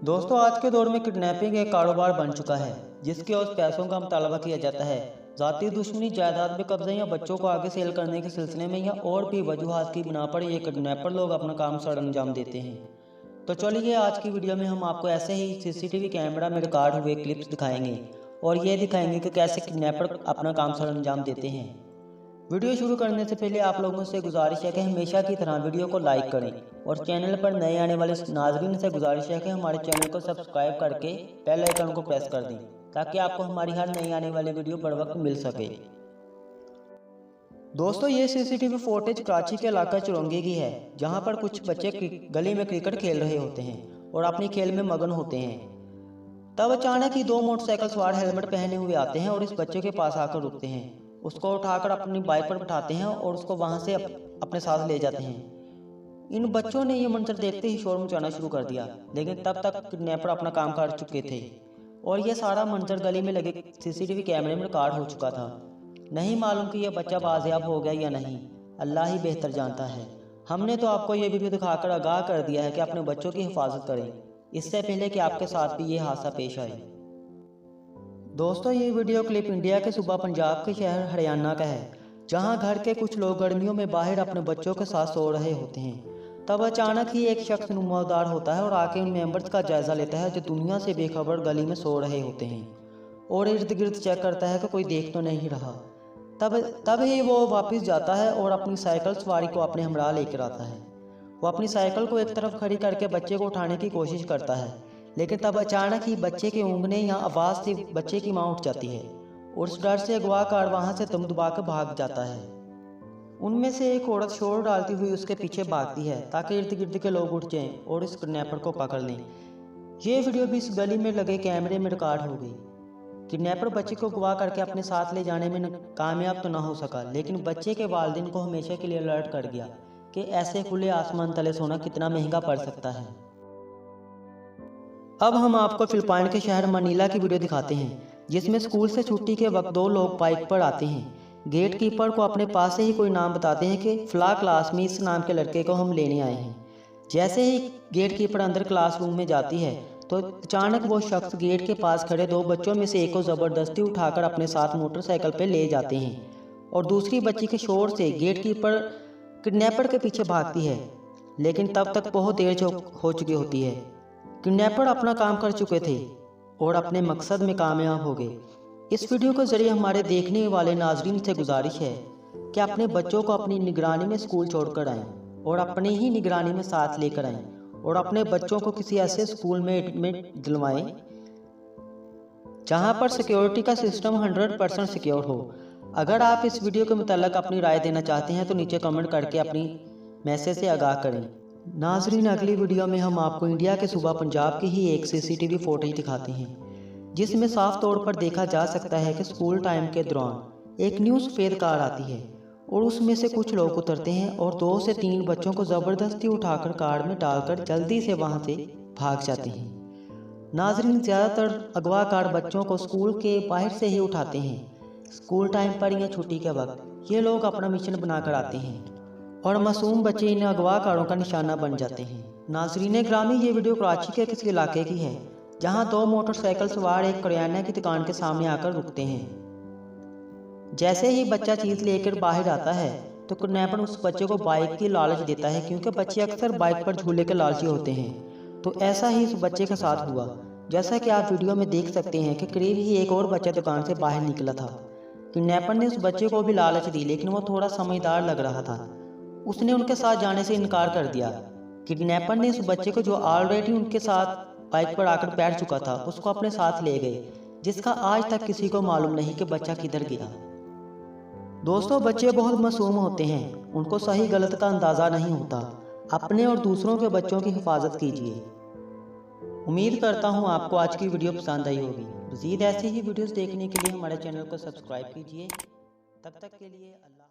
दोस्तों, आज के दौर में किडनैपिंग एक कारोबार बन चुका है जिसके उस पैसों का मुतालबा किया जाता है। जाती दुश्मनी, जायदाद में कब्जा या बच्चों को आगे सेल करने के सिलसिले में या और भी वजूहात की बिना पर ये किडनैपर लोग अपना काम सर अंजाम देते हैं। तो चलिए, आज की वीडियो में हम आपको ऐसे ही सीसीटीवी कैमरा में रिकॉर्ड हुए क्लिप्स दिखाएंगे और ये दिखाएंगे कि कैसे किडनैपर अपना काम सर अंजाम देते हैं। वीडियो शुरू करने से पहले आप लोगों से गुजारिश है कि हमेशा की तरह वीडियो को लाइक करें और चैनल पर नए आने वाले नाज़रीन से गुजारिश है कि हमारे चैनल को सब्सक्राइब करके बेल आइकन को प्रेस कर दें ताकि आपको हमारी हर नई आने वाली वीडियो बर वक्त मिल सके। दोस्तों, ये सीसीटीवी फुटेज कराची के इलाका चुरंगी की है, जहां पर कुछ बच्चे गली में क्रिकेट खेल रहे होते हैं और अपनी खेल में मगन होते हैं। तब अचानक ही दो मोटरसाइकिल सवार हेलमेट पहने हुए आते हैं और इस बच्चे के पास आकर रुकते हैं, उसको उठाकर अपनी बाइक पर बिठाते हैं और उसको वहां से अपने साथ ले जाते हैं। इन बच्चों ने ये मंजर देखते ही शोर मचाना शुरू कर दिया, लेकिन तब तक किडनैपर अपना काम कर चुके थे और ये सारा मंजर गली में लगे सीसीटीवी कैमरे में रिकॉर्ड हो चुका था। नहीं मालूम कि यह बच्चा बाजियाब हो गया या नहीं, अल्लाह ही बेहतर जानता है। हमने तो आपको ये वीडियो दिखाकर आगाह कर दिया है कि अपने बच्चों की हिफाजत करें, इससे पहले कि आपके साथ भी ये हादसा पेश आए। दोस्तों, ये वीडियो क्लिप इंडिया के सूबा पंजाब के शहर हरियाणा का है, जहां घर के कुछ लोग गर्मियों में बाहर अपने बच्चों के साथ सो रहे होते हैं। तब अचानक ही एक शख्स नुमादार होता है और आके उन मेंबर्स का जायजा लेता है जो दुनिया से बेखबर गली में सो रहे होते हैं और इर्द गिर्द चेक करता है कि कोई देख तो नहीं रहा। तब ही वो वापस जाता है और अपनी साइकिल सवारी को अपने हमरा लेकर आता है। वो अपनी साइकिल को एक तरफ खड़ी करके बच्चे को उठाने की कोशिश करता है, लेकिन तब अचानक ही बच्चे के ऊँगने या आवाज़ से बच्चे की माँ उठ जाती है और उस डर से अगवाकार वहाँ से दम दबा कर भाग जाता है। उनमें से एक औरत शोर डालती हुई उसके पीछे भागती है ताकि इर्द गिर्द के लोग उठ जाएं और इस किडनैपर को पकड़ लें। ये वीडियो भी इस गली में लगे कैमरे में रिकॉर्ड हो गई। किडनैपर बच्चे को अगवा करके अपने साथ ले जाने में कामयाब तो ना हो सका, लेकिन बच्चे के वालिदैन को हमेशा के लिए अलर्ट कर गया कि ऐसे खुले आसमान तले सोना कितना महंगा पड़ सकता है। अब हम आपको फिलिपाइन के शहर मनीला की वीडियो दिखाते हैं, जिसमें स्कूल से छुट्टी के वक्त दो लोग बाइक पर आते हैं। गेट कीपर को अपने पास से ही कोई नाम बताते हैं कि फला क्लास में इस नाम के लड़के को हम लेने आए हैं। जैसे ही गेट कीपर अंदर क्लासरूम में जाती है तो अचानक वो शख्स गेट के पास खड़े दो बच्चों में से एक को ज़बरदस्ती उठाकर अपने साथ मोटरसाइकिल पर ले जाते हैं और दूसरी बच्ची के शोर से गेट कीपर किडनैपर के पीछे भागती है, लेकिन तब तक बहुत देर हो चुकी होती है। किडनैपर अपना काम कर चुके थे और अपने मकसद में कामयाब हो गए। इस वीडियो के जरिए हमारे देखने वाले नाजरीन से गुजारिश है कि अपने बच्चों को अपनी निगरानी में स्कूल छोड़कर आएं और अपने ही निगरानी में साथ लेकर आएं और अपने बच्चों को किसी ऐसे स्कूल में एडमिट दिलवाएं जहां पर सिक्योरिटी का सिस्टम 100% सिक्योर हो। अगर आप इस वीडियो के मुताल्लिक अपनी राय देना चाहते हैं तो नीचे कमेंट करके अपनी मैसेज से आगाह करें। नाजरीन, अगली वीडियो में हम आपको इंडिया के सूबा पंजाब की ही एक सीसीटीवी फुटेज दिखाते हैं, जिसमें साफ तौर पर देखा जा सकता है कि स्कूल टाइम के दौरान एक न्यू सफ़ेद कार आती है और उसमें से कुछ लोग उतरते हैं और 2 से 3 बच्चों को ज़बरदस्ती उठाकर कार में डालकर जल्दी से वहां से भाग जाते हैं। नाजरीन, ज़्यादातर अगवाकार बच्चों को स्कूल के बाहर से ही उठाते हैं। स्कूल टाइम पर या छुट्टी के वक्त ये लोग अपना मिशन बनाकर आते हैं और मासूम बच्चे इन अगवाकारों का निशाना बन जाते हैं। नाजरीन ग्रामी, ये वीडियो कराची के किसी इलाके की है, जहां 2 मोटरसाइकिल सवार एक करियाना की दुकान के सामने आकर रुकते हैं। जैसे ही बच्चा चीज लेकर बाहर आता है तो किडनैपर उस बच्चे को बाइक की लालच देता है, क्योंकि बच्चे अक्सर बाइक पर झूले के लालची होते हैं। तो ऐसा ही इस बच्चे के साथ हुआ। जैसा कि आप वीडियो में देख सकते हैं कि करीब ही एक और बच्चा दुकान से बाहर निकला था। किडनैपर ने उस बच्चे को भी लालच दी, लेकिन वो थोड़ा समझदार लग रहा था। उसने उनके साथ जाने से इनकार कर दिया। किडनैपर ने उस बच्चे को, जो ऑलरेडी उनके साथ बाइक पर आकर बैठ चुका था, उसको अपने साथ ले गए, जिसका आज तक किसी को मालूम नहीं कि बच्चा किधर गया। दोस्तों, बच्चे बहुत मासूम होते हैं, उनको सही गलत का अंदाज़ा नहीं होता। अपने और दूसरों के बच्चों की हिफाजत कीजिए। उम्मीद करता हूँ आपको आज की वीडियो पसंद आई होगी। मज़ीद ऐसी ही वीडियोस देखने के लिए हमारे चैनल को सब्सक्राइब कीजिए। तब तक के लिए अल्लाह।